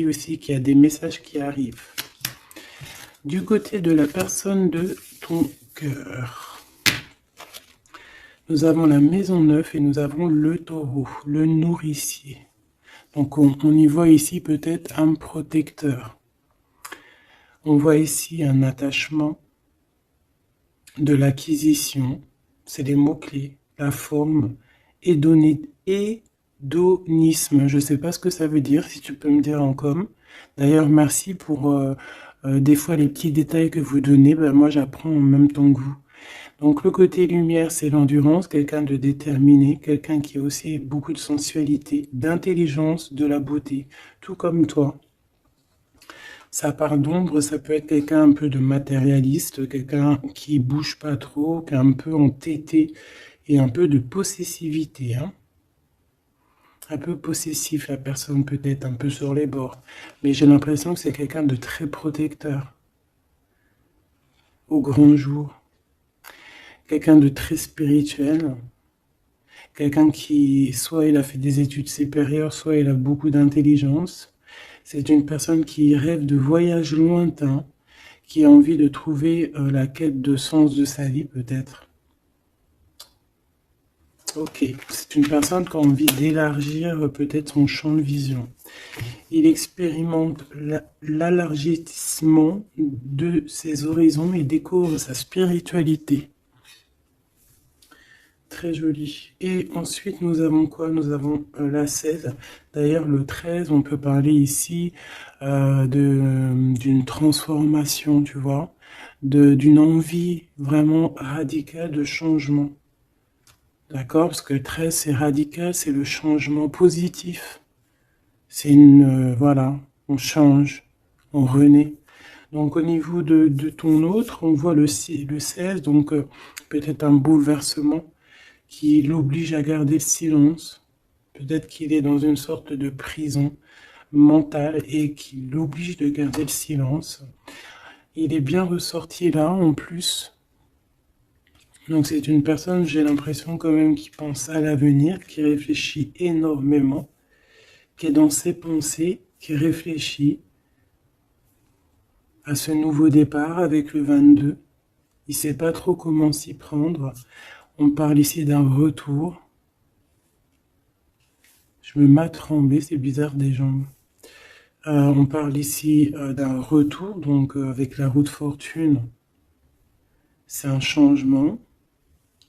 aussi qu'il y a des messages qui arrivent. Du côté de la personne de ton cœur, nous avons la maison 9 et nous avons le taureau, le nourricier. Donc on y voit ici peut-être un protecteur. On voit ici un attachement, de l'acquisition, c'est les mots-clés, la forme, hédonisme. Je ne sais pas ce que ça veut dire, si tu peux me dire en com. D'ailleurs, merci pour des fois les petits détails que vous donnez. Ben, moi, j'apprends en même temps que vous. Donc, le côté lumière, c'est l'endurance, quelqu'un de déterminé, quelqu'un qui a aussi beaucoup de sensualité, d'intelligence, de la beauté, tout comme toi. Sa part d'ombre, ça peut être quelqu'un un peu de matérialiste, quelqu'un qui bouge pas trop, qui est un peu entêté et un peu de possessivité. Hein. Un peu possessif, la personne peut-être un peu sur les bords. Mais j'ai l'impression que c'est quelqu'un de très protecteur. Au grand jour. Quelqu'un de très spirituel. Quelqu'un qui, soit il a fait des études supérieures, soit il a beaucoup d'intelligence. C'est une personne qui rêve de voyages lointains, qui a envie de trouver la quête de sens de sa vie, peut-être. Ok, c'est une personne qui a envie d'élargir peut-être son champ de vision. Il expérimente l'élargissement de ses horizons et découvre sa spiritualité. Très joli. Et ensuite, nous avons quoi? Nous avons la 16. D'ailleurs, le 13, on peut parler ici d'une transformation, tu vois, d'une envie vraiment radicale de changement. D'accord? Parce que le 13, c'est radical, c'est le changement positif. C'est voilà, on change, on renaît. Donc, au niveau de ton autre, on voit le 16, donc peut-être un bouleversement qui l'oblige à garder le silence. Peut-être qu'il est dans une sorte de prison mentale et qui l'oblige de garder le silence. Il est bien ressorti là, en plus. Donc c'est une personne, j'ai l'impression quand même, qui pense à l'avenir, qui réfléchit énormément, qui est dans ses pensées, qui réfléchit à ce nouveau départ avec le 22. Il ne sait pas trop comment s'y prendre. On parle ici d'un retour. Je me mets à trembler, c'est bizarre des jambes. On parle ici d'un retour, donc avec la roue de fortune. C'est un changement.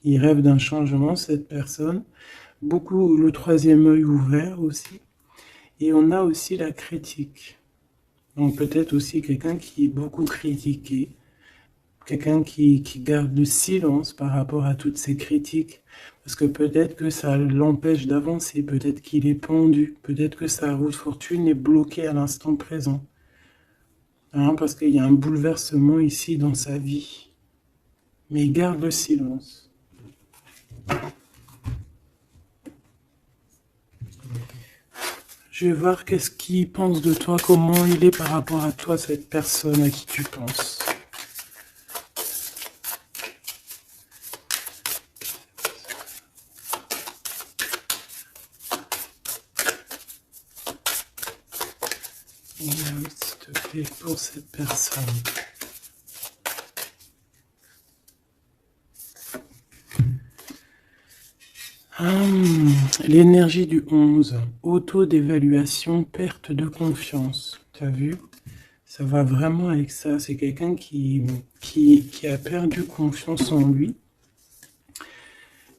Il rêve d'un changement, cette personne. Beaucoup le troisième œil ouvert aussi. Et on a aussi la critique. Donc peut-être aussi quelqu'un qui est beaucoup critiqué. Quelqu'un qui garde le silence par rapport à toutes ces critiques. Parce que peut-être que ça l'empêche d'avancer, peut-être qu'il est pendu, peut-être que sa roue de fortune est bloquée à l'instant présent. Hein, parce qu'il y a un bouleversement ici dans sa vie. Mais il garde le silence. Je vais voir qu'est-ce qu'il pense de toi, comment il est par rapport à toi, cette personne à qui tu penses. S'il te plaît, pour cette personne. L'énergie du 11, auto-d'évaluation, perte de confiance. Tu as vu? Ça va vraiment avec ça. C'est quelqu'un qui a perdu confiance en lui.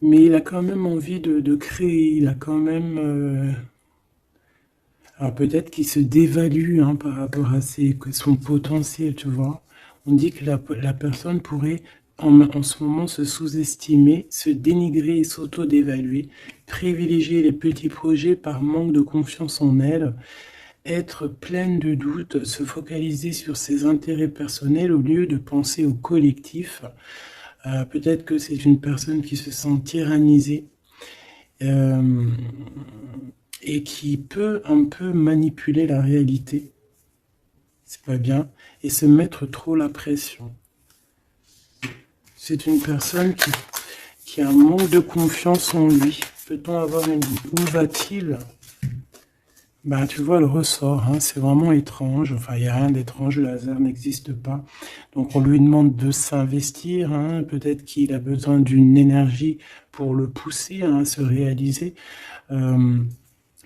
Mais il a quand même envie de créer. Il a quand même... Alors peut-être qu'il se dévalue hein, par rapport à son potentiel, tu vois. On dit que la personne pourrait en ce moment se sous-estimer, se dénigrer et s'auto-dévaluer, privilégier les petits projets par manque de confiance en elle, être pleine de doutes, se focaliser sur ses intérêts personnels au lieu de penser au collectif. Peut-être que c'est une personne qui se sent tyrannisée et qui peut un peu manipuler la réalité. C'est pas bien. Et se mettre trop la pression. C'est une personne qui a un manque de confiance en lui. Peut-on avoir une... Où va-t-il? Bah, tu vois le ressort, hein, c'est vraiment étrange. Enfin, il n'y a rien d'étrange, le hasard n'existe pas. Donc, on lui demande de s'investir, hein. Peut-être qu'il a besoin d'une énergie pour le pousser, hein, à se réaliser. Euh,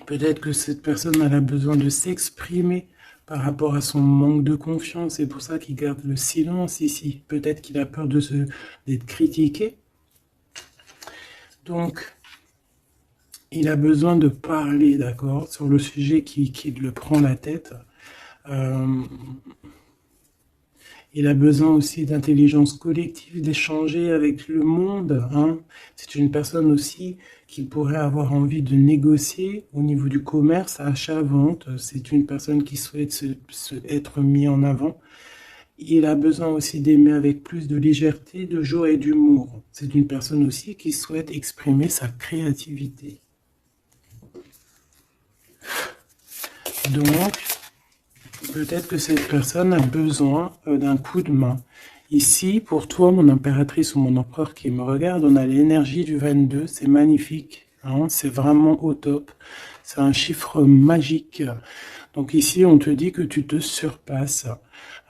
Peut-être que cette personne elle a besoin de s'exprimer par rapport à son manque de confiance. C'est pour ça qu'il garde le silence ici. Peut-être qu'il a peur d'être critiqué. Donc, il a besoin de parler, d'accord, sur le sujet qui le prend la tête. Euh, il a besoin aussi d'intelligence collective, d'échanger avec le monde, hein. C'est une personne aussi qui pourrait avoir envie de négocier au niveau du commerce, achat-vente. C'est une personne qui souhaite être mis en avant. Il a besoin aussi d'aimer avec plus de légèreté, de joie et d'humour. C'est une personne aussi qui souhaite exprimer sa créativité. Donc, peut-être que cette personne a besoin d'un coup de main. Ici, pour toi, mon impératrice ou mon empereur qui me regarde, on a l'énergie du 22, c'est magnifique, hein, c'est vraiment au top. C'est un chiffre magique. Donc ici, on te dit que tu te surpasses,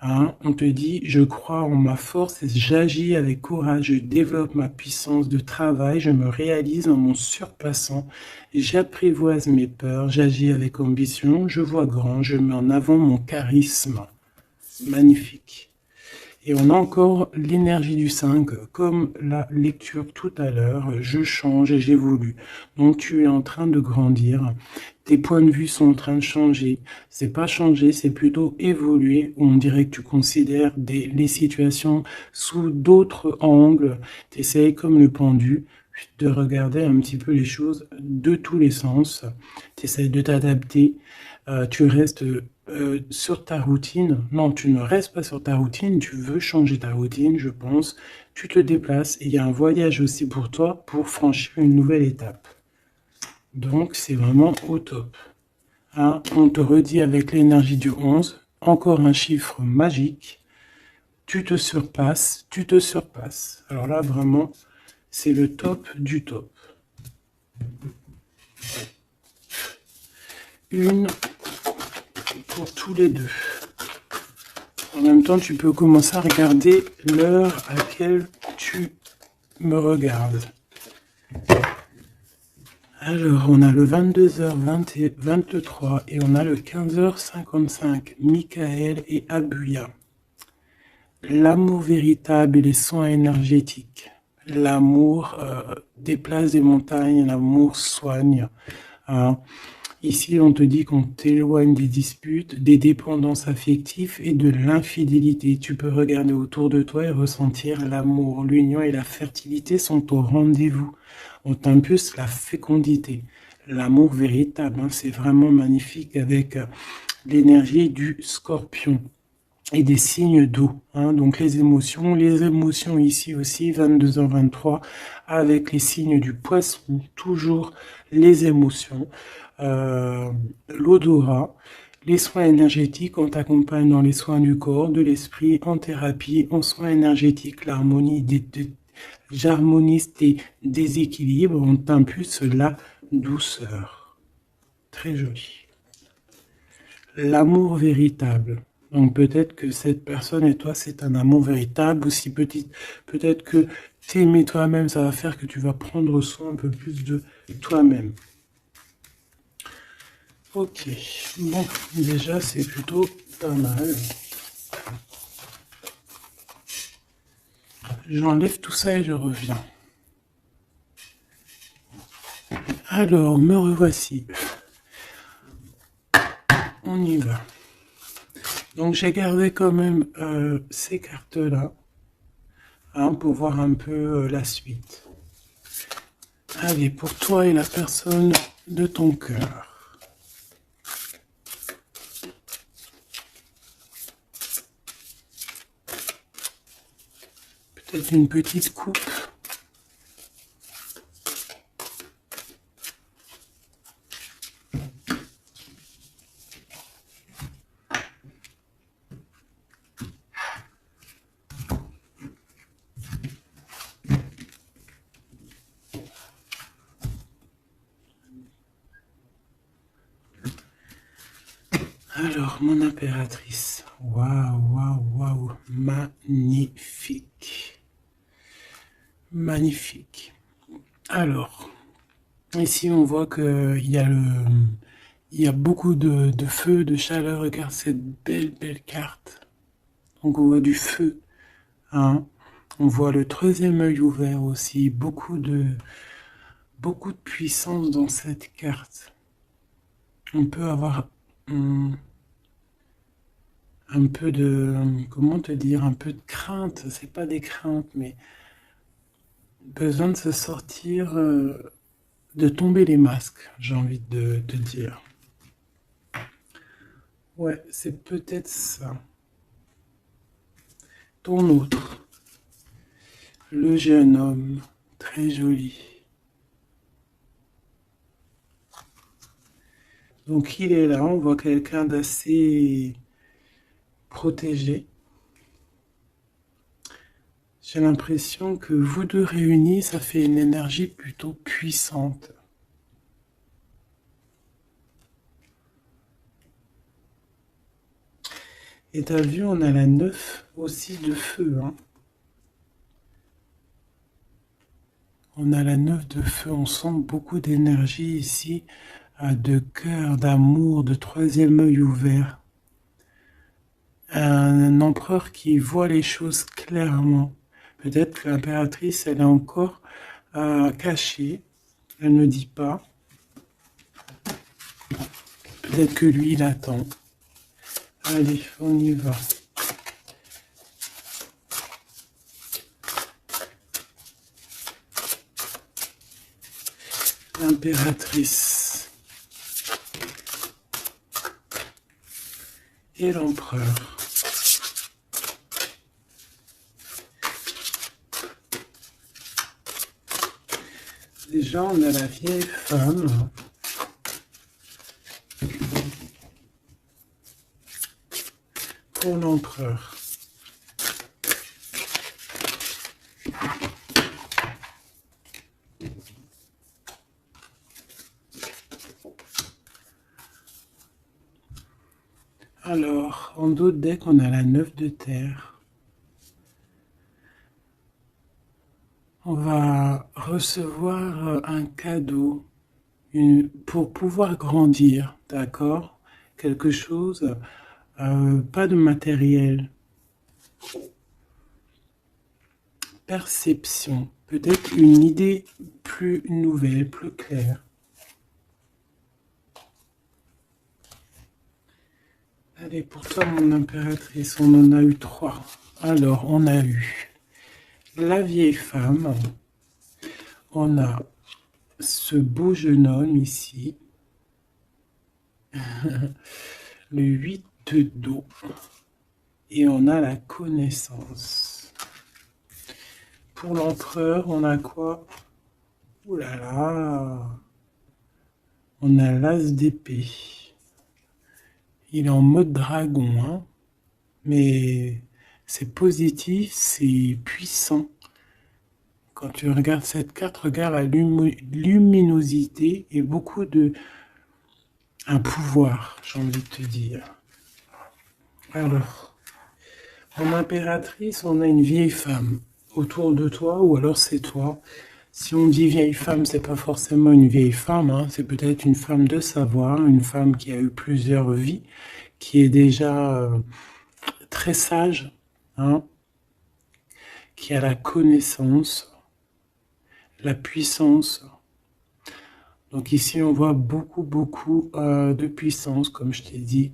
hein. On te dit, je crois en ma force et j'agis avec courage, je développe ma puissance de travail, je me réalise en mon surpassant, j'apprivoise mes peurs, j'agis avec ambition, je vois grand, je mets en avant mon charisme. Magnifique. Et on a encore l'énergie du 5, comme la lecture tout à l'heure, je change et j'évolue. Donc tu es en train de grandir, tes points de vue sont en train de changer. C'est pas changer, c'est plutôt évoluer. On dirait que tu considères les situations sous d'autres angles. Tu essayes comme le pendu de regarder un petit peu les choses de tous les sens. Tu essayes de t'adapter. Tu restes sur ta routine. Non, tu ne restes pas sur ta routine, tu veux changer ta routine, je pense. Tu te déplaces et il y a un voyage aussi pour toi pour franchir une nouvelle étape. Donc, c'est vraiment au top. Hein, on te redit avec l'énergie du 11, encore un chiffre magique. Tu te surpasses, tu te surpasses. Alors là, vraiment, c'est le top du top. Une pour tous les deux. En même temps, tu peux commencer à regarder l'heure à laquelle tu me regardes. Alors, on a le 22h23 et on a le 15h55. Michael et Abuya. L'amour véritable et les soins énergétiques. L'amour déplace des montagnes, l'amour soigne. Hein. Ici, on te dit qu'on t'éloigne des disputes, des dépendances affectives et de l'infidélité. Tu peux regarder autour de toi et ressentir l'amour. L'union et la fertilité sont au rendez-vous. On t'impulse la fécondité. L'amour véritable, hein, c'est vraiment magnifique avec l'énergie du scorpion et des signes d'eau, hein, donc les émotions ici aussi, 22h23, avec les signes du poisson, toujours les émotions, l'odorat, les soins énergétiques, on t'accompagne dans les soins du corps, de l'esprit, en thérapie, en soins énergétiques, j'harmonise tes déséquilibres, on t'impulse la douceur. Très joli. L'amour véritable. Donc peut-être que cette personne et toi, c'est un amour véritable, ou si peut-être que t'aimer toi-même, ça va faire que tu vas prendre soin un peu plus de toi-même. Ok, bon, déjà c'est plutôt pas mal. J'enlève tout ça et je reviens. Alors, me revoici. On y va. Donc j'ai gardé quand même ces cartes-là, hein, pour voir un peu la suite. Allez, pour toi et la personne de ton cœur. Peut-être une petite coupe. Alors, mon impératrice. Waouh, waouh, waouh. Magnifique. Magnifique. Alors, ici, on voit qu'il y a il y a beaucoup de feu, de chaleur. Regarde cette belle, belle carte. Donc, on voit du feu. Hein. On voit le troisième œil ouvert aussi. Beaucoup de puissance dans cette carte. On peut avoir un peu de, comment te dire, un peu de crainte. C'est pas des craintes, mais besoin de se sortir, de tomber les masques, j'ai envie de te dire. Ouais, c'est peut-être ça. Ton autre, le jeune homme, très joli. Donc il est là, on voit quelqu'un d'assez protégé. J'ai l'impression que vous deux réunis, ça fait une énergie plutôt puissante. Et t'as vu, on a la 9 aussi de feu. Hein. On a la 9 de feu, on sent beaucoup d'énergie ici, de cœur, d'amour, de troisième œil ouvert. Un empereur qui voit les choses clairement. Peut-être que l'impératrice, elle est encore cachée, elle ne dit pas. Peut-être que lui, il attend. Allez, on y va. L'impératrice et l'empereur. Déjà, on a la vieille femme. Pour l'empereur. Alors, en d'autres decks, on a la 9 de terre. On va recevoir un cadeau pour pouvoir grandir, d'accord? Quelque chose, pas de matériel. Perception, peut-être une idée plus nouvelle, plus claire. Allez, pour toi, mon impératrice, on en a eu 3. Alors, on a eu la vieille femme. On a ce beau jeune homme ici. Le 8 de dos. Et on a la connaissance. Pour l'empereur, on a quoi? Ouh là là! On a l'as d'épée. Il est en mode dragon, hein, mais c'est positif, c'est puissant. Quand tu regardes cette carte, regarde la luminosité et beaucoup de... un pouvoir, j'ai envie de te dire. Alors, en impératrice, on a une vieille femme autour de toi, ou alors c'est toi. Si on dit vieille femme, c'est pas forcément une vieille femme, hein, c'est peut-être une femme de savoir, une femme qui a eu plusieurs vies, qui est déjà très sage, hein, qui a la connaissance, la puissance. Donc ici, on voit beaucoup de puissance, comme je t'ai dit.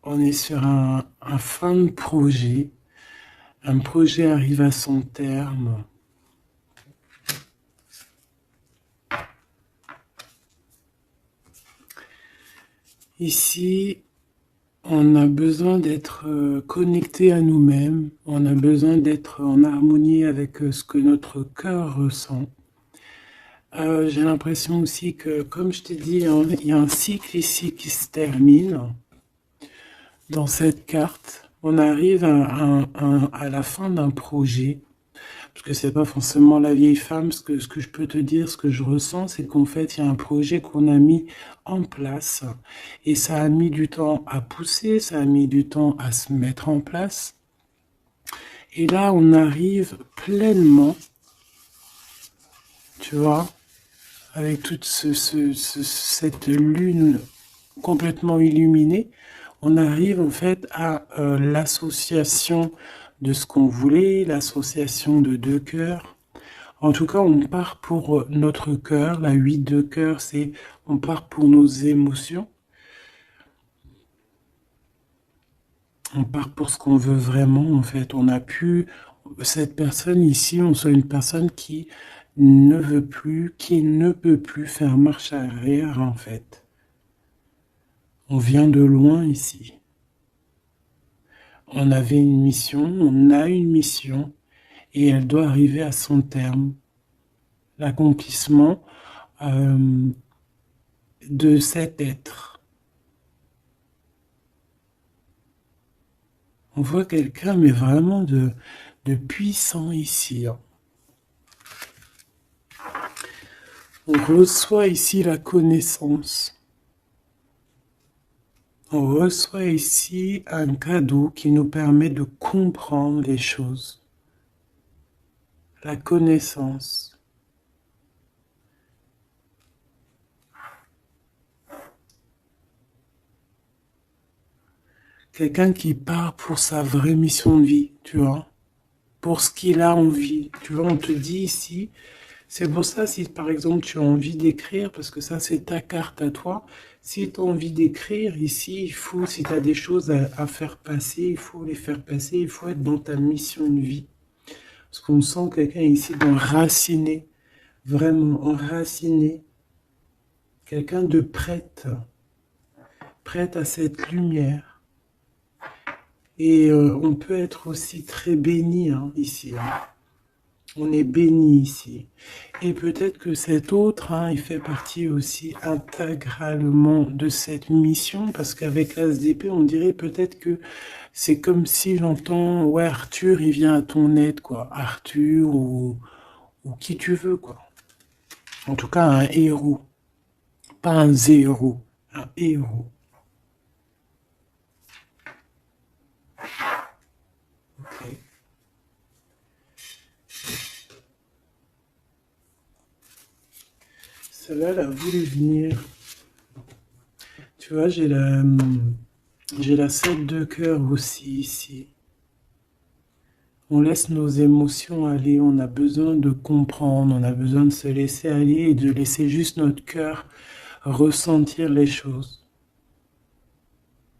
On est sur un fin de projet. Un projet arrive à son terme. Ici, on a besoin d'être connecté à nous-mêmes. On a besoin d'être en harmonie avec ce que notre cœur ressent. J'ai l'impression aussi que, comme je t'ai dit, il y a un cycle ici qui se termine. Dans cette carte, on arrive à la fin d'un projet. parce que c'est pas forcément la vieille femme. Ce que je peux te dire, ce que je ressens, c'est qu'en fait, il y a un projet qu'on a mis en place et ça a mis du temps à pousser, ça a mis du temps à se mettre en place. Et là, on arrive pleinement, tu vois, avec toute cette lune complètement illuminée, on arrive en fait à l'association de ce qu'on voulait, l'association de deux cœurs. En tout cas, on part pour notre cœur. La 8 de cœur, c'est on part pour nos émotions. On part pour ce qu'on veut vraiment, en fait. On a pu, cette personne ici, on soit une personne qui ne veut plus, qui ne peut plus faire marche arrière, en fait. On vient de loin ici. On avait une mission, on a une mission, et elle doit arriver à son terme. L'accomplissement de cet être. On voit quelqu'un, mais vraiment de puissant ici. On reçoit ici la connaissance. On reçoit ici un cadeau qui nous permet de comprendre les choses. La connaissance. Quelqu'un qui part pour sa vraie mission de vie, tu vois, pour ce qu'il a envie. Tu vois, on te dit ici, c'est pour ça si par exemple tu as envie d'écrire, parce que ça c'est ta carte à toi, si tu as envie d'écrire ici, il faut, si tu as des choses à faire passer, il faut les faire passer, il faut être dans ta mission de vie. Parce qu'on sent quelqu'un ici d'enraciné, vraiment enraciné, quelqu'un de prête à cette lumière. Et on peut être aussi très béni ici. On est béni ici. Et peut-être que cet autre, il fait partie aussi intégralement de cette mission, parce qu'avec l'As d'épée, on dirait peut-être que c'est comme si j'entends, ouais, Arthur, il vient à ton aide, quoi. Arthur ou qui tu veux, quoi. En tout cas, un héros. Pas un zéro, un héros. Ok. Celle-là, elle a voulu venir. Tu vois, j'ai la 7 de cœur aussi ici. On laisse nos émotions aller, on a besoin de comprendre, on a besoin de se laisser aller et de laisser juste notre cœur ressentir les choses.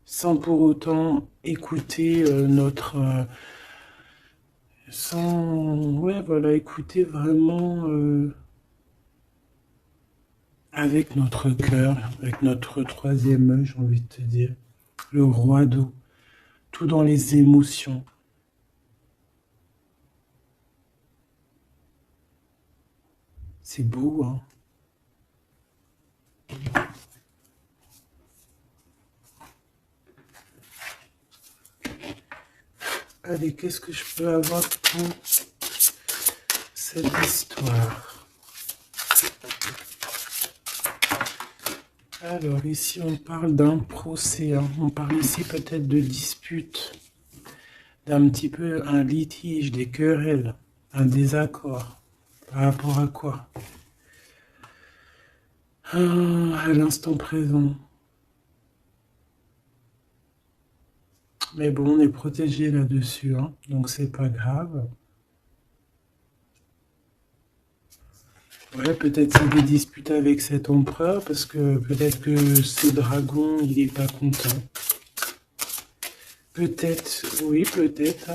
Sans pour autant écouter écouter vraiment avec notre cœur, avec notre troisième œil, j'ai envie de te dire, le roi d'eau, tout dans les émotions. C'est beau, hein? Allez, qu'est-ce que je peux avoir pour cette histoire? Alors, ici, on parle d'un procès. On parle ici peut-être de dispute, d'un petit peu un litige, des querelles, un désaccord. Par rapport à quoi? À l'instant présent. Mais bon, on est protégé là-dessus, donc c'est pas grave. Ouais, peut-être c'est des disputes avec cet empereur, parce que peut-être que ce dragon, il est pas content. Peut-être, oui, peut-être.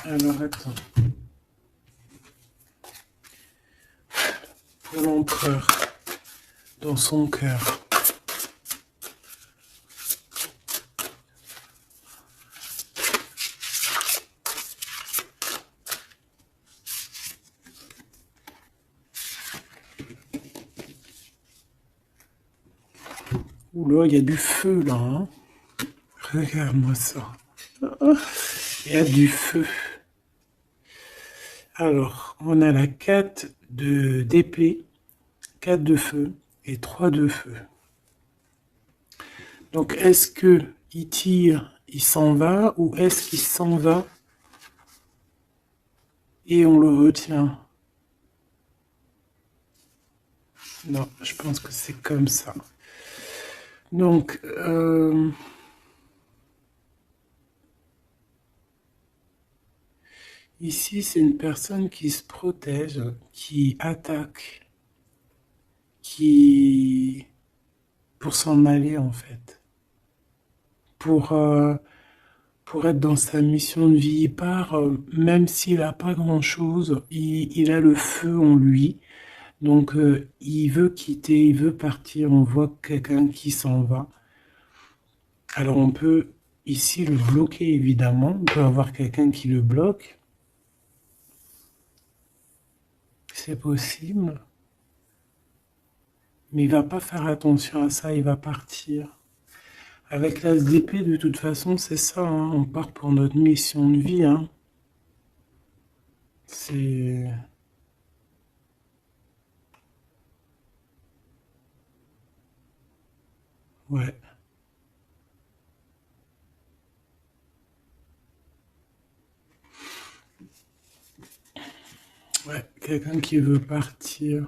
Alors, attends. Pour l'empereur, dans son cœur. Oula, il y a du feu là. Regarde-moi ça. Il y a du feu. Alors, on a la 4 d'épée, 4 de feu et 3 de feu. Donc, est-ce que il tire, il s'en va, ou est-ce qu'il s'en va et on le retient? Non, je pense que c'est comme ça. Donc, ici, c'est une personne qui se protège, qui attaque, qui... pour s'en aller en fait. Pour, euh, pour être dans sa mission de vie, il part, même s'il n'a pas grand-chose, il a le feu en lui. Donc, il veut quitter, il veut partir. On voit quelqu'un qui s'en va. Alors, on peut ici le bloquer, évidemment. On peut avoir quelqu'un qui le bloque. C'est possible. Mais il va pas faire attention à ça, il va partir. Avec l'as d'épée, de toute façon, c'est ça, hein. On part pour notre mission de vie, hein. C'est... Ouais. Ouais, quelqu'un qui veut partir.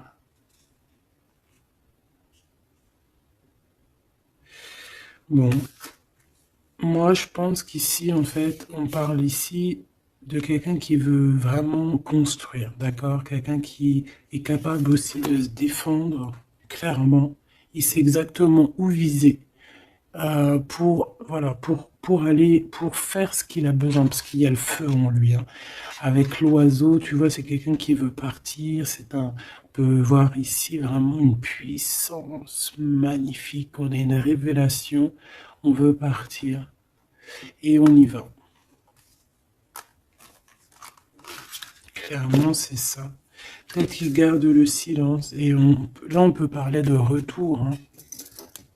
Bon, moi je pense qu'ici, en fait, on parle ici de quelqu'un qui veut vraiment construire, d'accord? Quelqu'un qui est capable aussi de se défendre clairement. Il sait exactement où viser. Pour voilà pour faire ce qu'il a besoin parce qu'il y a le feu en lui, hein. Avec l'oiseau, tu vois, c'est quelqu'un qui veut partir. On peut voir ici vraiment une puissance magnifique. On a une révélation. On veut partir et on y va. Clairement, c'est ça. Peut-être qu'il garde le silence et là on peut parler de retour, hein.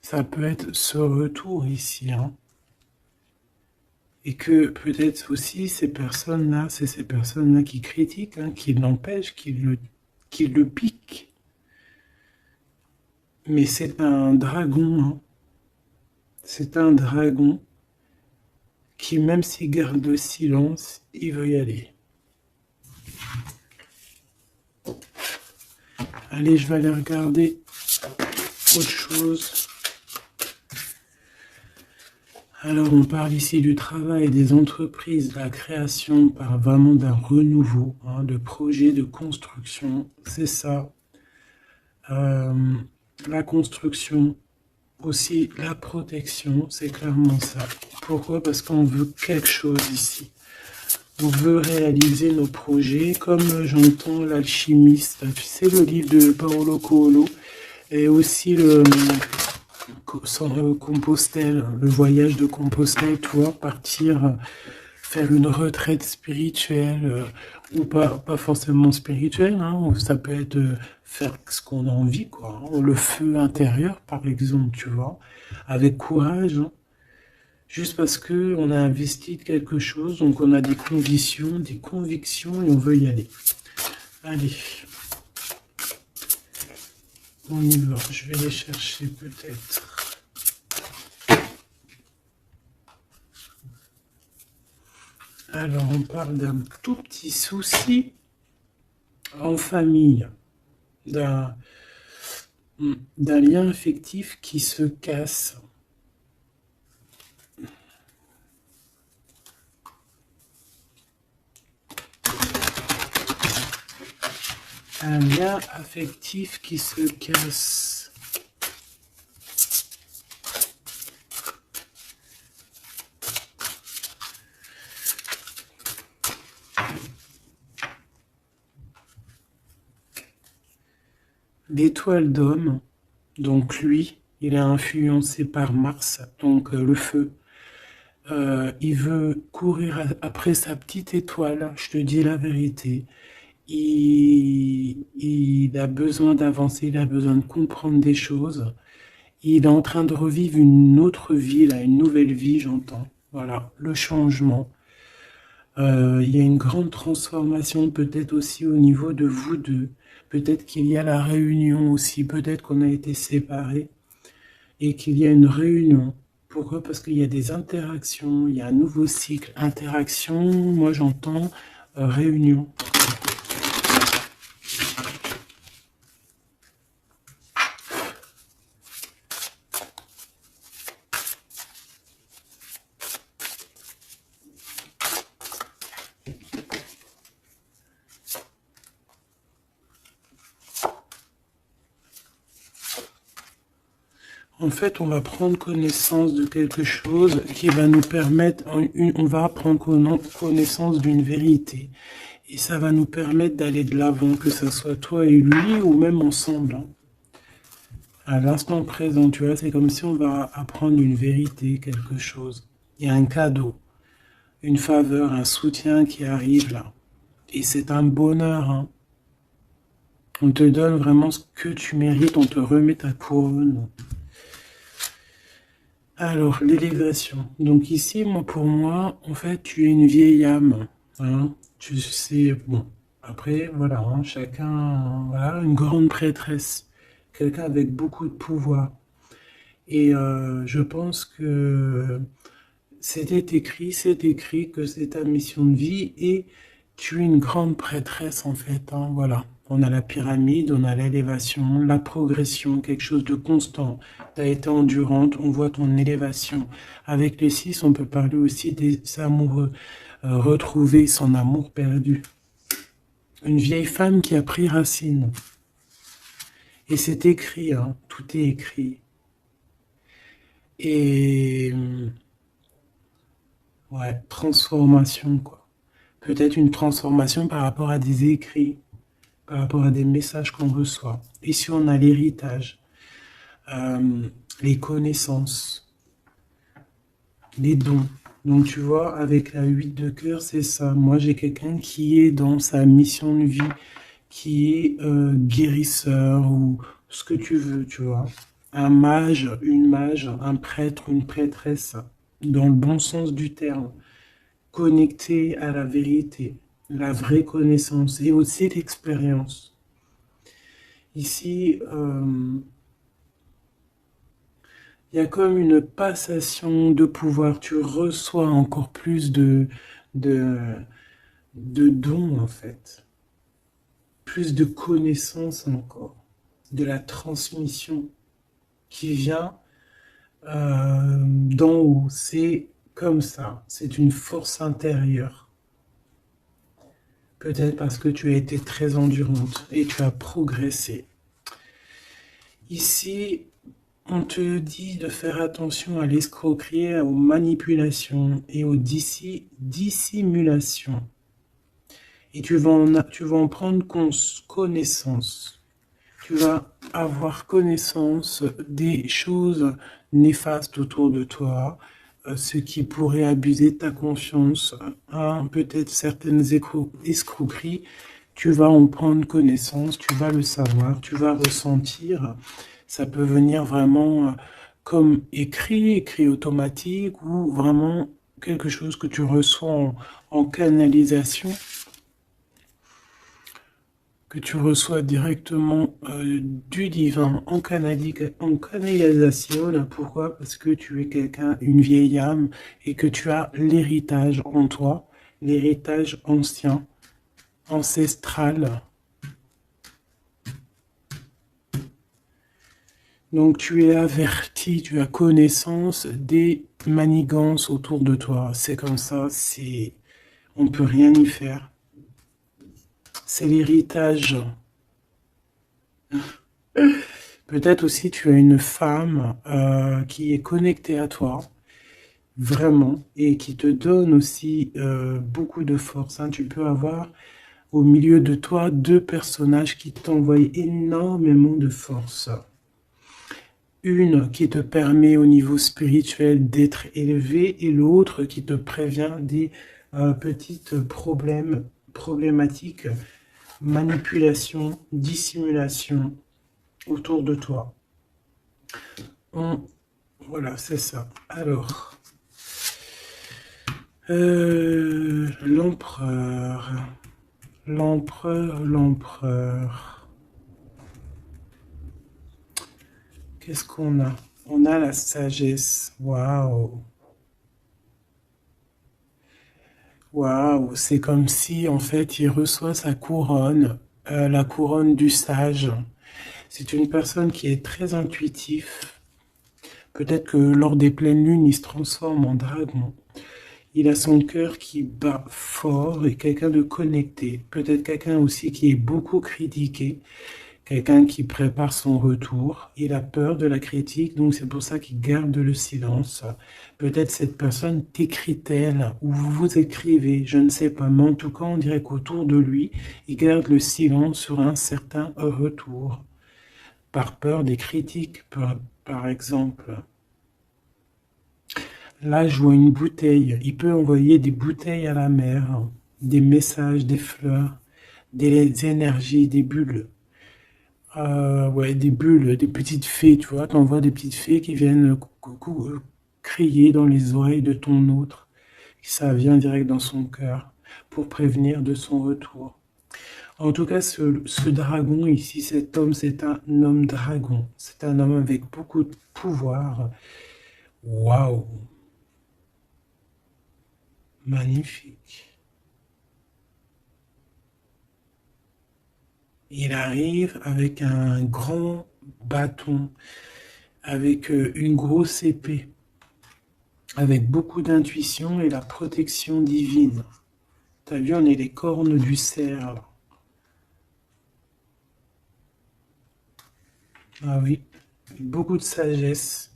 Ça peut être ce retour ici, hein. Et que peut-être aussi ces personnes-là, c'est ces personnes-là qui critiquent, hein, qui l'empêchent, qui le piquent. Mais c'est un dragon, hein. C'est un dragon qui, même s'il garde le silence, il veut y aller. Allez, je vais aller regarder autre chose. Alors, on parle ici du travail des entreprises, de la création par vraiment d'un renouveau, hein, de projets de construction. C'est ça. La construction, aussi la protection, c'est clairement ça. Pourquoi? Parce qu'on veut quelque chose ici. On veut réaliser nos projets, comme j'entends l'alchimiste. Tu sais, le livre de Paolo Coelho, et aussi Compostelle, le voyage de Compostelle, tu vois, partir, faire une retraite spirituelle, ou pas forcément spirituelle, hein, ça peut être faire ce qu'on a envie, quoi, hein, le feu intérieur, par exemple, tu vois, avec courage, hein, juste parce que on a investi de quelque chose, donc on a des conditions, des convictions, et on veut y aller. Allez, on y va, je vais les chercher peut-être. Alors, on parle d'un tout petit souci en famille, d'un lien affectif qui se casse. Un lien affectif qui se casse. L'étoile d'homme, donc lui, il est influencé par Mars, donc le feu. Il veut courir après sa petite étoile, je te dis la vérité. Il a besoin d'avancer, il a besoin de comprendre des choses. Il est en train de revivre une autre vie, là, une nouvelle vie, j'entends. Voilà, le changement. Il y a une grande transformation peut-être aussi au niveau de vous deux. Peut-être qu'il y a la réunion aussi, peut-être qu'on a été séparés et qu'il y a une réunion. Pourquoi? Parce qu'il y a des interactions, il y a un nouveau cycle. Interaction, moi j'entends réunion. En fait, on va prendre connaissance de quelque chose qui va nous permettre, on va prendre connaissance d'une vérité. Et ça va nous permettre d'aller de l'avant, que ce soit toi et lui ou même ensemble. Hein. À l'instant présent, tu vois, c'est comme si on va apprendre une vérité, quelque chose. Il y a un cadeau, une faveur, un soutien qui arrive là. Et c'est un bonheur. Hein. On te donne vraiment ce que tu mérites, on te remet ta couronne. Alors, l'élévation. Donc ici, moi, pour moi, en fait, tu es une vieille âme. Hein. Tu sais, bon, après, voilà, hein, chacun, voilà, une grande prêtresse. Quelqu'un avec beaucoup de pouvoir. Et je pense que c'est écrit que c'est ta mission de vie et tu es une grande prêtresse en fait. Hein, voilà. On a la pyramide, on a l'élévation, la progression, quelque chose de constant. Tu as été endurante, on voit ton élévation. Avec les 6, on peut parler aussi des amoureux. Retrouver son amour perdu. Une vieille femme qui a pris racine. Et c'est écrit, hein, tout est écrit. Et ouais, transformation, quoi. Peut-être une transformation par rapport à des écrits, par rapport à des messages qu'on reçoit. Ici, on a l'héritage, les connaissances, les dons. Donc, tu vois, avec la 8 de cœur, c'est ça. Moi, j'ai quelqu'un qui est dans sa mission de vie, qui est guérisseur ou ce que tu veux, tu vois. Un mage, un prêtre, une prêtresse, dans le bon sens du terme. Connecté à la vérité, la vraie connaissance et aussi l'expérience. Ici, il y a comme une passation de pouvoir. Tu reçois encore plus de, de dons, en fait. Plus de connaissances encore. De la transmission qui vient d'en haut. C'est comme ça. C'est une force intérieure. Peut-être parce que tu as été très endurante et tu as progressé. Ici, on te dit de faire attention à l'escroquerie, aux manipulations et aux dissimulations. Et tu vas en prendre connaissance. Tu vas avoir connaissance des choses néfastes autour de toi, ce qui pourrait abuser ta confiance, hein, peut-être certaines escroqueries. Tu vas en prendre connaissance, tu vas le savoir, tu vas ressentir. Ça peut venir vraiment comme écrit automatique ou vraiment quelque chose que tu reçois en canalisation, que tu reçois directement du divin en canalisation. Pourquoi? Parce que tu es quelqu'un, une vieille âme, et que tu as l'héritage en toi, l'héritage ancien, ancestral. Donc tu es averti, tu as connaissance des manigances autour de toi. C'est comme ça, on ne peut rien y faire. C'est l'héritage. Peut-être aussi tu as une femme qui est connectée à toi, vraiment, et qui te donne aussi beaucoup de force. Hein. Tu peux avoir au milieu de toi 2 personnages qui t'envoient énormément de force. Une qui te permet au niveau spirituel d'être élevé et l'autre qui te prévient des petites problématiques, manipulation, dissimulation autour de toi. Voilà, c'est ça. Alors, L'empereur. L'empereur. Qu'est-ce qu'on a? On a la sagesse. Waouh. Waouh. C'est comme si, en fait, il reçoit sa couronne, la couronne du sage. C'est une personne qui est très intuitif. Peut-être que lors des pleines lunes, il se transforme en dragon. Il a son cœur qui bat fort et quelqu'un de connecté. Peut-être quelqu'un aussi qui est beaucoup critiqué. Quelqu'un qui prépare son retour. Il a peur de la critique, donc c'est pour ça qu'il garde le silence. Peut-être cette personne t'écrit-elle ou vous vous écrivez, je ne sais pas. Mais en tout cas, on dirait qu'autour de lui, il garde le silence sur un certain retour. Par peur des critiques, par exemple. Là, je vois une bouteille. Il peut envoyer des bouteilles à la mer, des messages, des fleurs, des énergies, des bulles. Ouais, des bulles, des petites fées, tu vois. T'envoies des petites fées qui viennent crier dans les oreilles de ton autre. Ça vient direct dans son cœur pour prévenir de son retour. En tout cas, ce dragon ici, cet homme, c'est un homme dragon. C'est un homme avec beaucoup de pouvoir. Waouh! Magnifique. Il arrive avec un grand bâton, avec une grosse épée, avec beaucoup d'intuition et la protection divine. T'as vu, on est les cornes du cerf. Ah oui, beaucoup de sagesse.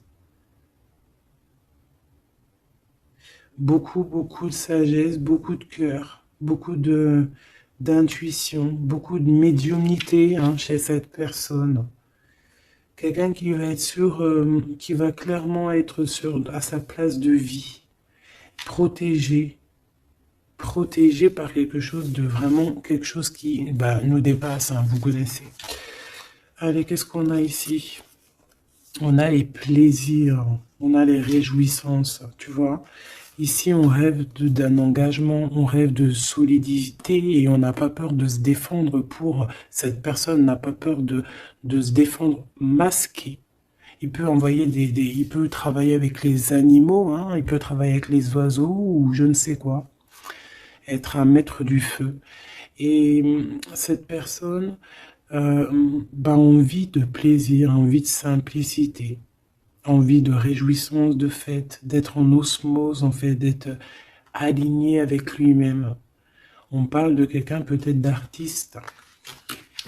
Beaucoup de sagesse, beaucoup de cœur, beaucoup de d'intuition, beaucoup de médiumnité chez cette personne. Quelqu'un qui va être sûr, qui va clairement être à sa place de vie, protégé, protégé par quelque chose de vraiment, quelque chose qui nous dépasse, vous connaissez. Allez, qu'est-ce qu'on a ici? On a les plaisirs, on a les réjouissances, tu vois. Ici, on rêve d'un engagement, on rêve de solidité et on n'a pas peur de se défendre pour... Cette personne n'a pas peur de se défendre masqué. Il peut envoyer il peut travailler avec les animaux, il peut travailler avec les oiseaux ou je ne sais quoi. Être un maître du feu. Et cette personne envie de plaisir, envie de simplicité, envie de réjouissance, de fête, d'être en osmose, en fait, d'être aligné avec lui-même. On parle de quelqu'un peut-être d'artiste.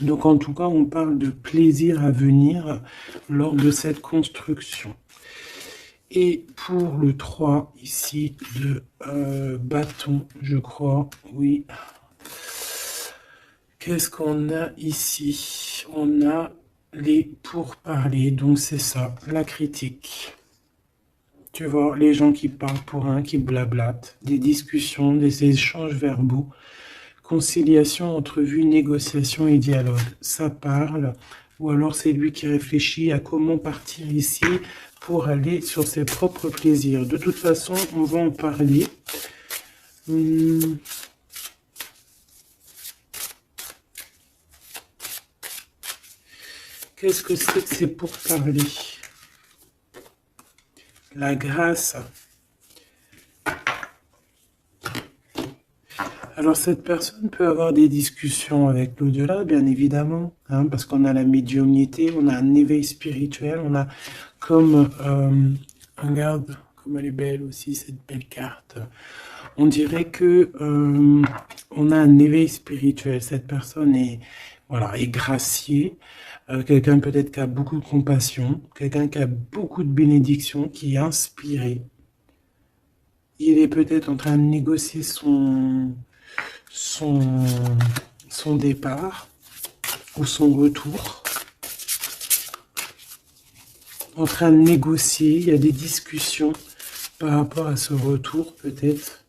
Donc en tout cas, on parle de plaisir à venir lors de cette construction. Et pour le 3 ici de bâton, je crois, oui. Qu'est-ce qu'on a ici? On a les pourparlers, donc c'est ça, la critique. Tu vois, les gens qui parlent pour un, qui blablatent, des discussions, des échanges verbaux, conciliation, entrevue, négociation et dialogue. Ça parle, ou alors c'est lui qui réfléchit à comment partir ici pour aller sur ses propres plaisirs. De toute façon, on va en parler. Qu'est-ce que c'est que ces pourparlers? La grâce. Alors cette personne peut avoir des discussions avec l'au-delà, bien évidemment, parce qu'on a la médiumnité, on a un éveil spirituel, on a comme, regarde comme elle est belle aussi cette belle carte. On dirait que on a un éveil spirituel. Cette personne est est graciée, quelqu'un peut-être qui a beaucoup de compassion, quelqu'un qui a beaucoup de bénédiction, qui est inspiré. Il est peut-être en train de négocier son départ ou son retour. En train de négocier, il y a des discussions par rapport à ce retour peut-être.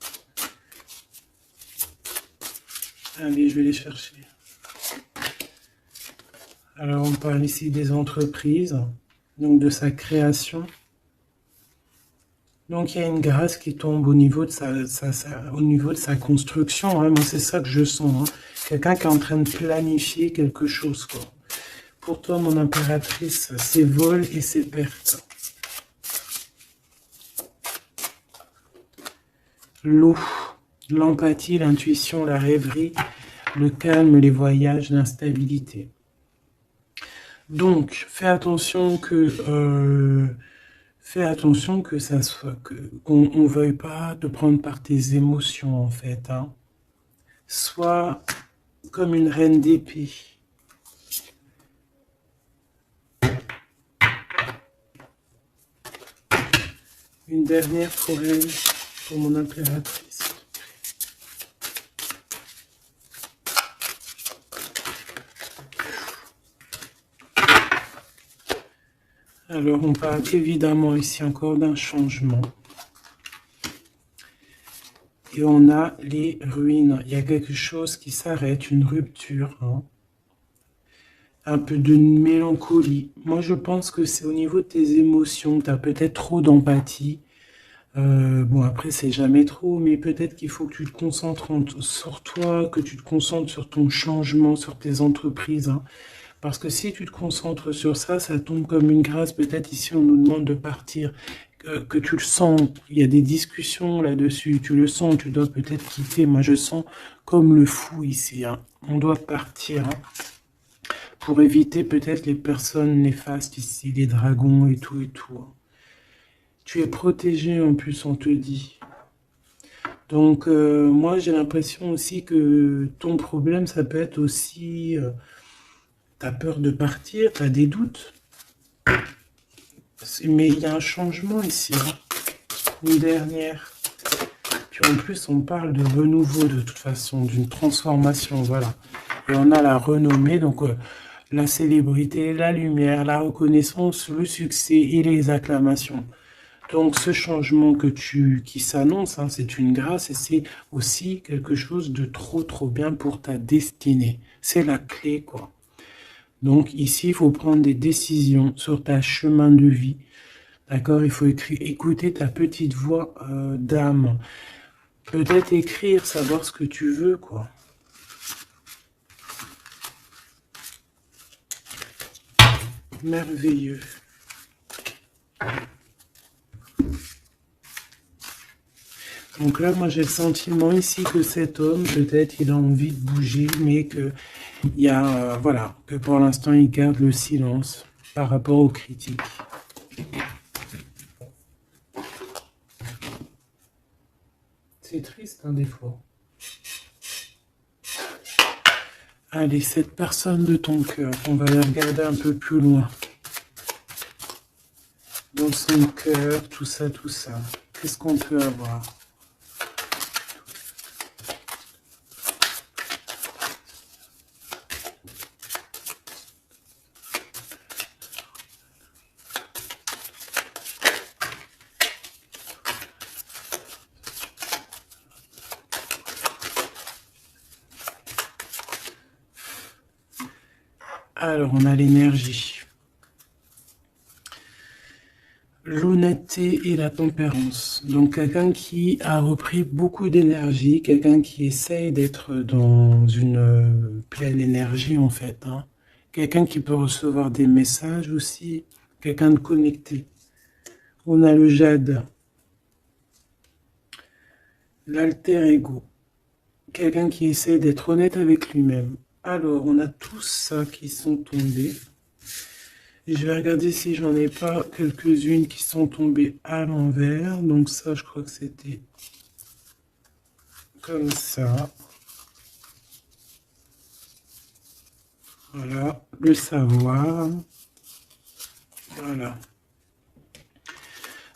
Allez, je vais les chercher. Alors on parle ici des entreprises, donc de sa création. Donc il y a une grâce qui tombe au niveau de au niveau de sa construction, hein. Moi c'est ça que je sens, hein. Quelqu'un qui est en train de planifier quelque chose, quoi. Pour toi, mon impératrice, c'est vol et c'est perte. L'eau, l'empathie, l'intuition, la rêverie, le calme, les voyages, l'instabilité. Donc, fais attention que ça soit qu'on ne veuille pas te prendre par tes émotions en fait, hein. Sois comme une reine d'épée. Une dernière pour elle, pour mon impératrice. Alors, on parle évidemment ici encore d'un changement. Et on a les ruines. Il y a quelque chose qui s'arrête, une rupture, hein. Un peu de mélancolie. Moi, je pense que c'est au niveau de tes émotions. Tu as peut-être trop d'empathie. Bon, après, c'est jamais trop, mais peut-être qu'il faut que tu te concentres sur toi, que tu te concentres sur ton changement, sur tes entreprises, hein. Parce que si tu te concentres sur ça, ça tombe comme une grâce. Peut-être ici, on nous demande de partir, que tu le sens. Il y a des discussions là-dessus. Tu le sens, tu dois peut-être quitter. Moi, je sens comme le fou ici, hein. On doit partir, hein, pour éviter peut-être les personnes néfastes ici, les dragons et tout et tout, hein. Tu es protégé en plus, on te dit. Donc, moi, j'ai l'impression aussi que ton problème, ça peut être aussi, t'as peur de partir, t'as des doutes. Mais il y a un changement ici, hein. Une dernière. Puis en plus, on parle de renouveau de toute façon, d'une transformation, voilà. Et on a la renommée, donc la célébrité, la lumière, la reconnaissance, le succès et les acclamations. Donc ce changement qui s'annonce, hein, c'est une grâce et c'est aussi quelque chose de trop bien pour ta destinée. C'est la clé, quoi. Donc ici, il faut prendre des décisions sur ta chemin de vie. D'accord? Il faut écouter ta petite voix d'âme. Peut-être écrire, savoir ce que tu veux, quoi. Merveilleux. Donc là, moi, j'ai le sentiment ici que cet homme, peut-être, il a envie de bouger, mais que il y a, voilà, que pour l'instant, il garde le silence par rapport aux critiques. C'est triste, hein, des fois. Allez, cette personne de ton cœur, on va la regarder un peu plus loin. Dans son cœur, tout ça, tout ça. Qu'est-ce qu'on peut avoir? Alors, on a l'énergie, l'honnêteté et la tempérance. Donc, quelqu'un qui a repris beaucoup d'énergie, quelqu'un qui essaye d'être dans une pleine énergie, en fait, hein. Quelqu'un qui peut recevoir des messages aussi, quelqu'un de connecté. On a le jade, l'alter ego, quelqu'un qui essaie d'être honnête avec lui-même. Alors, on a tous ça qui sont tombés. Et je vais regarder si j'en ai pas quelques-unes qui sont tombées à l'envers. Donc ça, je crois que c'était comme ça. Voilà, le savoir. Voilà.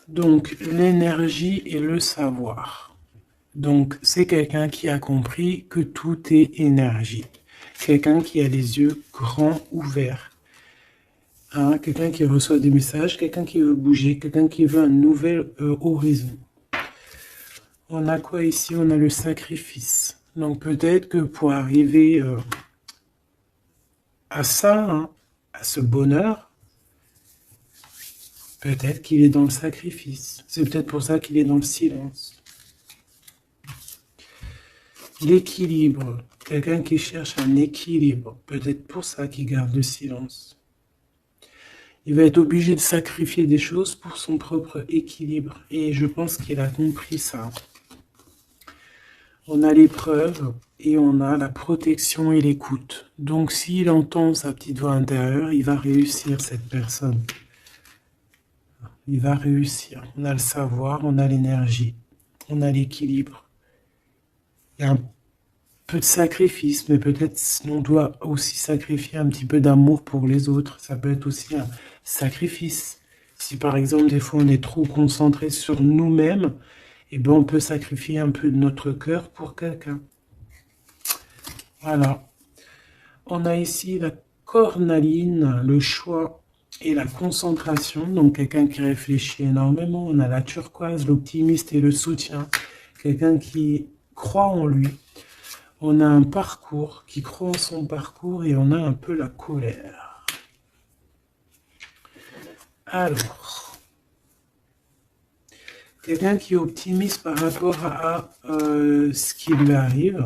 Donc, l'énergie et le savoir. Donc, c'est quelqu'un qui a compris que tout est énergie. Quelqu'un qui a les yeux grands ouverts. Hein, quelqu'un qui reçoit des messages, quelqu'un qui veut bouger, quelqu'un qui veut un nouvel horizon. On a quoi ici? On a le sacrifice. Donc peut-être que pour arriver à ça, hein, à ce bonheur, Peut-être qu'il est dans le sacrifice. C'est peut-être pour ça qu'il est dans le silence. L'équilibre. Quelqu'un qui cherche un équilibre. Peut-être pour ça qu'il garde le silence. Il va être obligé de sacrifier des choses pour son propre équilibre. Et je pense qu'il a compris ça. On a l'épreuve et on a la protection et l'écoute. Donc s'il entend sa petite voix intérieure, il va réussir, cette personne. Il va réussir. On a le savoir, on a l'énergie, on a l'équilibre. Il y a un peu de sacrifice, mais peut-être on doit aussi sacrifier un petit peu d'amour pour les autres. Ça peut être aussi un sacrifice. Si par exemple, des fois, on est trop concentré sur nous-mêmes, eh ben, on peut sacrifier un peu de notre cœur pour quelqu'un. Voilà. On a ici la cornaline, le choix et la concentration. Donc, quelqu'un qui réfléchit énormément. On a la turquoise, l'optimiste et le soutien. Quelqu'un qui croit en lui. On a un parcours, qui croit en son parcours, et on a un peu la colère. Alors, quelqu'un qui est optimiste par rapport à ce qui lui arrive.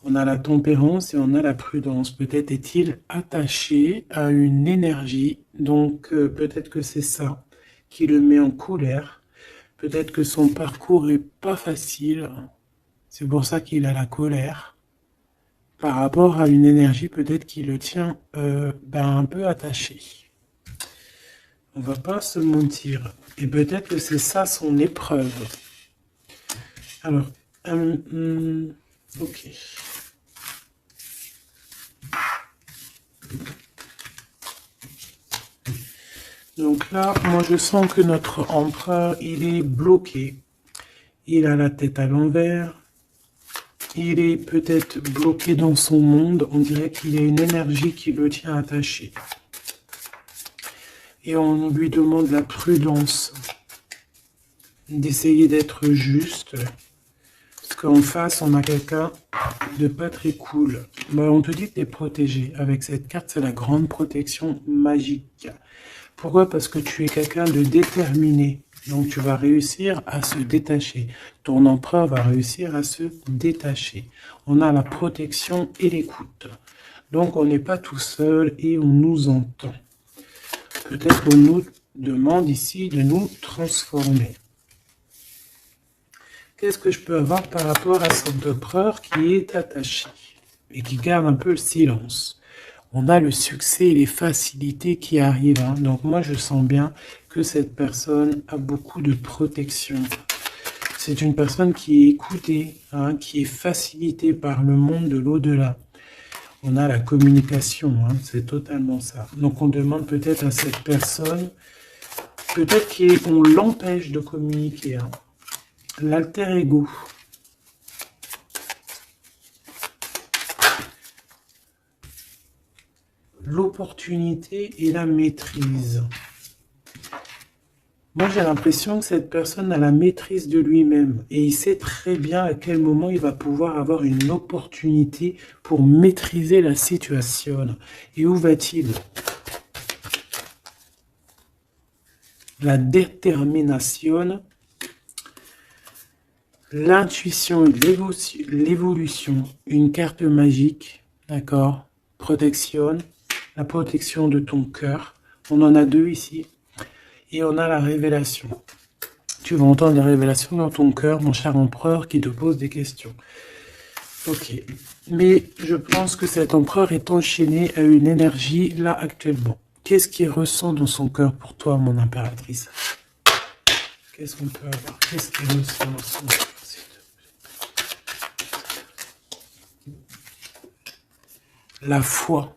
On a la tempérance et on a la prudence. Peut-être est-il attaché à une énergie, donc peut-être que c'est ça qui le met en colère. Peut-être que son parcours est pas facile. C'est pour ça qu'il a la colère. Par rapport à une énergie, peut-être qui le tient un peu attaché. On va pas se mentir. Et peut-être que c'est ça son épreuve. Alors, ok. Donc là, moi je sens que notre empereur, il est bloqué. Il a la tête à l'envers. Il est peut-être bloqué dans son monde. On dirait qu'il y a une énergie qui le tient attaché. Et on lui demande la prudence. D'essayer d'être juste. Parce qu'en face, on a quelqu'un de pas très cool. On te dit que tu es protégé. Avec cette carte, c'est la grande protection magique. Pourquoi? Parce que tu es quelqu'un de déterminé. Donc tu vas réussir à se détacher. Ton empereur va réussir à se détacher. On a la protection et l'écoute. Donc on n'est pas tout seul et on nous entend. Peut-être qu'on nous demande ici de nous transformer. Qu'est-ce que je peux avoir par rapport à cet empereur qui est attaché et qui garde un peu le silence? On a le succès et les facilités qui arrivent. Hein. Donc moi, je sens bien que cette personne a beaucoup de protection. C'est une personne qui est écoutée, hein, qui est facilitée par le monde de l'au-delà. On a la communication, hein, c'est totalement ça. Donc on demande peut-être à cette personne, peut-être qu'on l'empêche de communiquer. Hein. L'alter ego. L'opportunité et la maîtrise. Moi, j'ai l'impression que cette personne a la maîtrise de lui-même et il sait très bien à quel moment il va pouvoir avoir une opportunité pour maîtriser la situation. Et où va-t-il? La détermination, l'intuition et l'évolution, une carte magique, d'accord? Protection. La protection de ton cœur. On en a deux ici. Et on a la révélation. Tu vas entendre des révélations dans ton cœur, mon cher empereur, qui te pose des questions. Ok. Mais je pense que cet empereur est enchaîné à une énergie, là, actuellement. Qu'est-ce qu'il ressent dans son cœur pour toi, mon impératrice? Qu'est-ce qu'on peut avoir? Qu'est-ce qu'il ressent dans son cœur? La foi.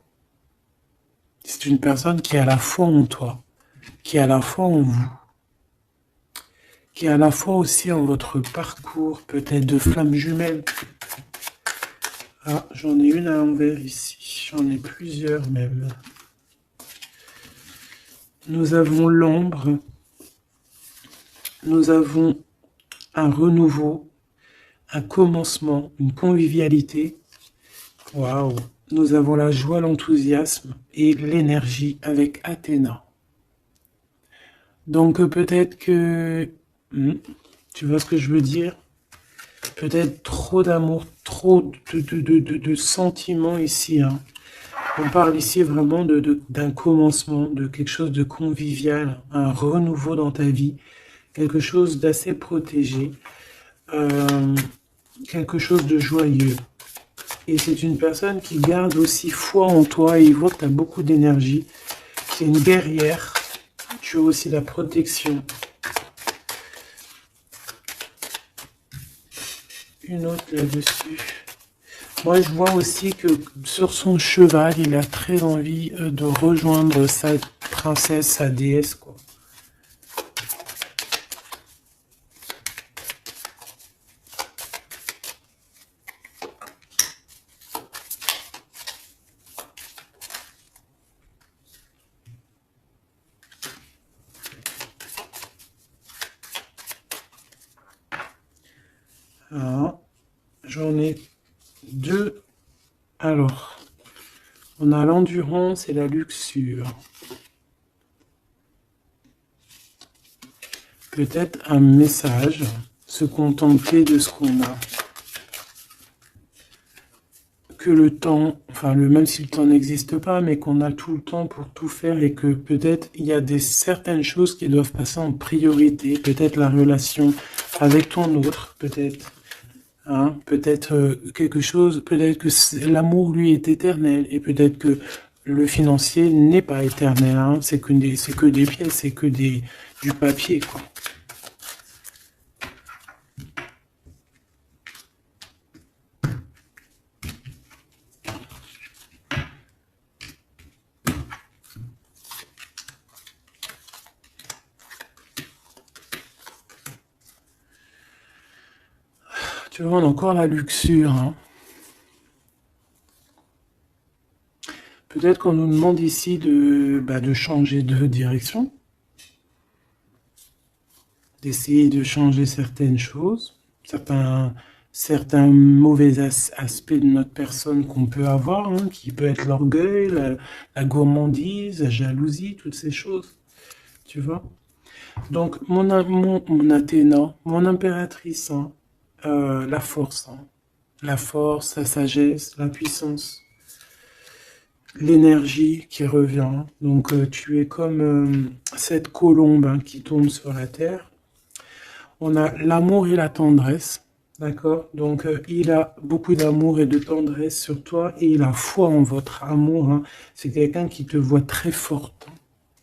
C'est une personne qui a la foi en toi, qui a la foi en vous, qui a la foi aussi en votre parcours, peut-être de flammes jumelles. Ah, j'en ai une à l'envers ici, j'en ai plusieurs même. Nous avons l'ombre, nous avons un renouveau, un commencement, une convivialité. Waouh! Nous avons la joie, l'enthousiasme et l'énergie avec Athéna. Donc peut-être que... tu vois ce que je veux dire? Peut-être trop d'amour, trop de sentiments ici, hein. On parle ici vraiment d'un commencement, de quelque chose de convivial, un renouveau dans ta vie, quelque chose d'assez protégé, euh, quelque chose de joyeux. Et c'est une personne qui garde aussi foi en toi et il voit que tu as beaucoup d'énergie. C'est une guerrière. Tu as aussi la protection. Une autre là-dessus. Moi, je vois aussi que sur son cheval, il a très envie de rejoindre sa princesse, sa déesse, quoi. Ah, j'en ai deux. Alors, on a l'endurance et la luxure. Peut-être un message, se contenter de ce qu'on a. Que le temps, enfin même si le temps n'existe pas, mais qu'on a tout le temps pour tout faire et que peut-être il y a certaines choses qui doivent passer en priorité, peut-être la relation avec ton autre, peut-être, hein, peut-être quelque chose, peut-être que l'amour lui est éternel et peut-être que le financier n'est pas éternel, hein, c'est que des pièces, c'est que du papier, quoi. Tu vois, on a encore la luxure, hein. Peut-être qu'on nous demande ici de changer de direction, d'essayer de changer certaines choses, certains mauvais aspects de notre personne qu'on peut avoir, hein, qui peut être l'orgueil, la gourmandise, la jalousie, toutes ces choses, tu vois. Donc, mon Athéna, mon impératrice, hein, la force, hein, la force, la sagesse, la puissance, l'énergie qui revient. Donc tu es comme cette colombe, hein, qui tombe sur la terre. On a l'amour et la tendresse, d'accord? Donc il a beaucoup d'amour et de tendresse sur toi et il a foi en votre amour, hein. C'est quelqu'un qui te voit très forte, hein,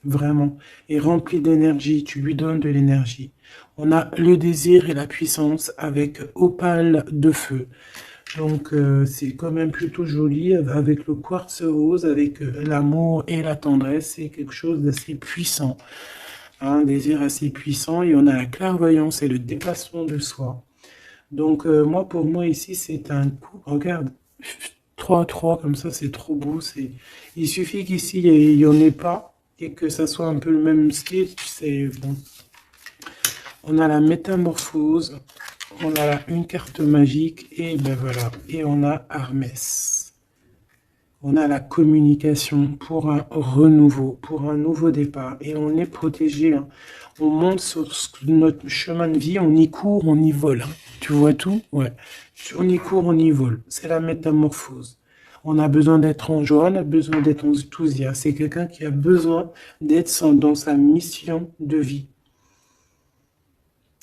vraiment, et rempli d'énergie. Tu lui donnes de l'énergie. On a le désir et la puissance avec opale de feu. Donc c'est quand même plutôt joli avec le quartz rose, avec l'amour et la tendresse. C'est quelque chose d'assez puissant, un désir assez puissant. Et on a la clairvoyance et le dépassement de soi. Donc moi, pour moi ici, c'est un coup. Regarde, 3-3 comme ça, c'est trop beau. Il suffit qu'ici, il n'y en ait pas et que ça soit un peu le même style. C'est bon. On a la métamorphose. On a là une carte magique et ben voilà. Et on a Hermès. On a la communication pour un renouveau, pour un nouveau départ. Et on est protégé, hein. On monte sur notre chemin de vie, on y court, on y vole, hein. Tu vois tout? Ouais. On y court, on y vole. C'est la métamorphose. On a besoin d'être en joie, on a besoin d'être enthousiaste. C'est quelqu'un qui a besoin d'être dans sa mission de vie.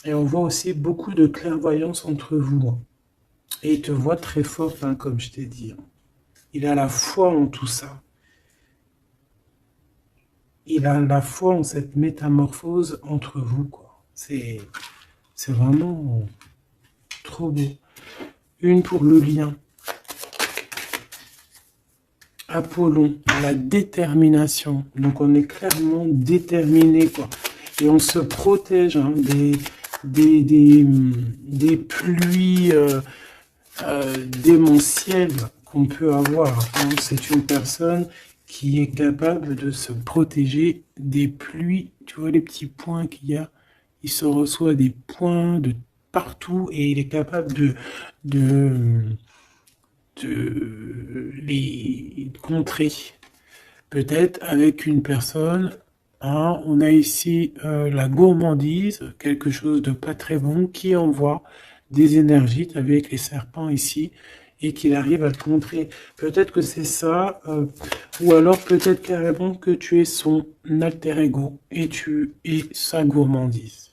Et on voit aussi beaucoup de clairvoyance entre vous, hein. Et il te voit très forte, hein, comme je t'ai dit, hein. Il a la foi en tout ça. Il a la foi en cette métamorphose entre vous, quoi. C'est vraiment trop beau. Une pour le lien. Apollon, la détermination. Donc on est clairement déterminé, quoi. Et on se protège, hein, des pluies démentielles qu'on peut avoir, hein. C'est une personne qui est capable de se protéger des pluies. Tu vois les petits points qu'il y a? Il se reçoit des points de partout et il est capable de, de les contrer. Peut-être avec une personne Hein, on a ici la gourmandise, quelque chose de pas très bon, qui envoie des énergies, tu as vu avec les serpents ici, et qu'il arrive à te montrer. Peut-être que c'est ça, ou alors peut-être carrément que tu es son alter ego, et tu es sa gourmandise.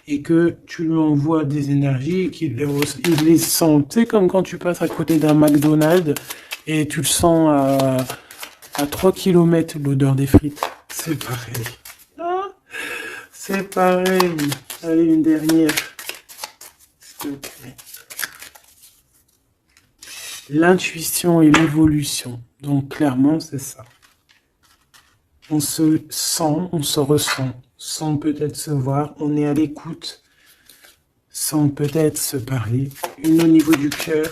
Et que tu lui envoies des énergies et qu'il il les sent. C'est comme quand tu passes à côté d'un McDonald's et tu le sens à 3 km l'odeur des frites. C'est pareil. Ah, c'est pareil. Allez, une dernière. S'il te plaît. L'intuition et l'évolution. Donc clairement, c'est ça. On se sent, on se ressent, sans peut-être se voir, on est à l'écoute, sans peut-être se parler. Une au niveau du cœur.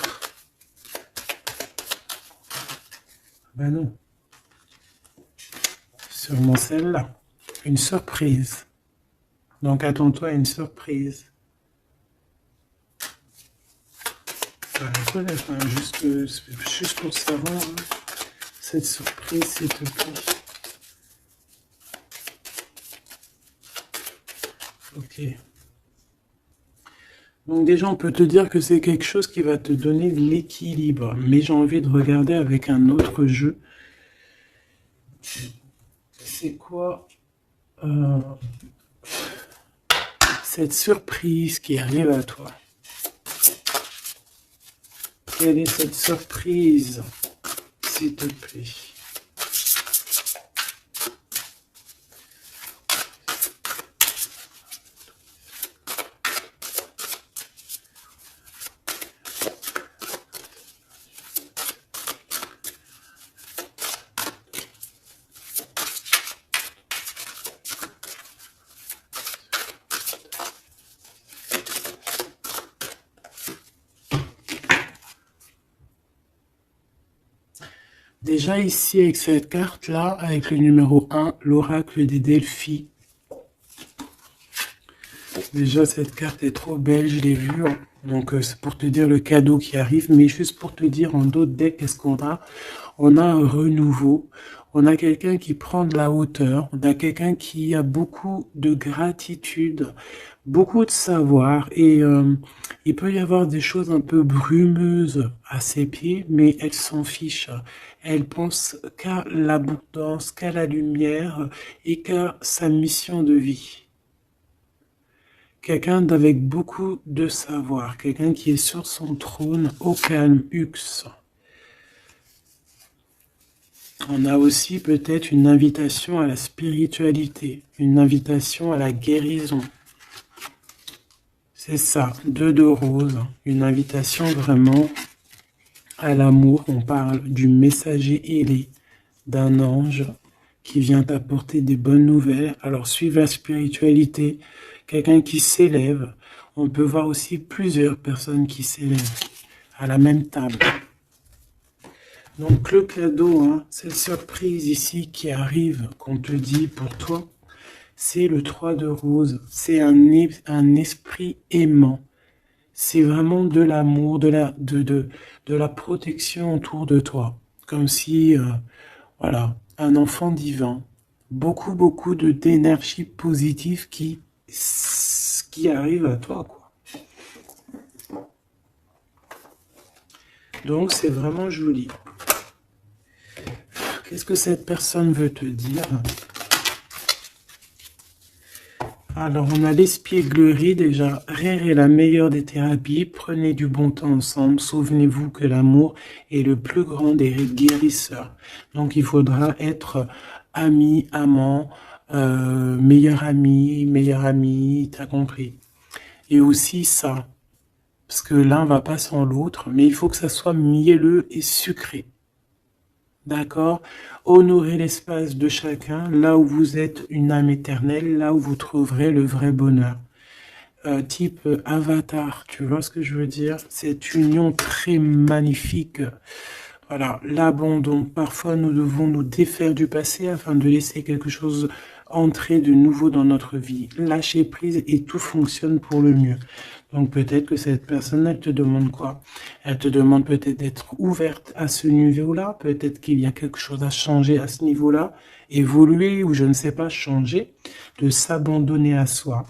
Ben non. Sûrement celle-là. Une surprise. Donc attends-toi à une surprise. Enfin, juste pour savoir, hein, cette surprise, s'il te plaît. Ok. Donc déjà, on peut te dire que c'est quelque chose qui va te donner de l'équilibre. Mais j'ai envie de regarder avec un autre jeu. C'est quoi cette surprise qui arrive à toi? Quelle est cette surprise, s'il te plaît? Déjà ici, avec cette carte-là, avec le numéro 1, l'oracle des Delphi. Déjà, cette carte est trop belle, je l'ai vue. Donc, c'est pour te dire le cadeau qui arrive. Mais juste pour te dire, en d'autres decks, qu'est-ce qu'on a? On a un renouveau. On a quelqu'un qui prend de la hauteur. On a quelqu'un qui a beaucoup de gratitude, beaucoup de savoir. Et il peut y avoir des choses un peu brumeuses à ses pieds, mais elle s'en fiche. Elle pense qu'à l'abondance, qu'à la lumière et qu'à sa mission de vie. Quelqu'un d'avec beaucoup de savoir, quelqu'un qui est sur son trône, au calme, Hux. On a aussi peut-être une invitation à la spiritualité, une invitation à la guérison. C'est ça, 2 de rose, une invitation vraiment à l'amour. On parle du messager ailé, d'un ange qui vient t'apporter des bonnes nouvelles. Alors, suivre la spiritualité, quelqu'un qui s'élève. On peut voir aussi plusieurs personnes qui s'élèvent à la même table. Donc, le cadeau, hein, cette surprise ici qui arrive, qu'on te dit pour toi, c'est le 3 de rose. C'est un esprit aimant. C'est vraiment de l'amour, de la protection autour de toi. Comme si, voilà, un enfant divin. Beaucoup, beaucoup d'énergie positive qui arrive à toi, quoi. Donc, c'est vraiment joli. Qu'est-ce que cette personne veut te dire? Alors, on a l'espièglerie déjà. Rire est la meilleure des thérapies. Prenez du bon temps ensemble. Souvenez-vous que l'amour est le plus grand des guérisseurs. Donc, il faudra être ami, amant, meilleur ami, t'as compris. Et aussi ça, parce que l'un va pas sans l'autre, mais il faut que ça soit mielleux et sucré. D'accord? Honorez l'espace de chacun, là où vous êtes une âme éternelle, là où vous trouverez le vrai bonheur. Type avatar, tu vois ce que je veux dire? Cette union très magnifique. Voilà, l'abandon. Parfois, nous devons nous défaire du passé afin de laisser quelque chose entrer de nouveau dans notre vie, lâcher prise et tout fonctionne pour le mieux. Donc peut-être que cette personne, elle te demande quoi? Elle te demande peut-être d'être ouverte à ce niveau-là, peut-être qu'il y a quelque chose à changer à ce niveau-là, évoluer ou je ne sais pas, changer, de s'abandonner à soi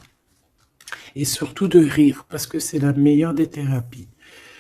et surtout de rire parce que c'est la meilleure des thérapies.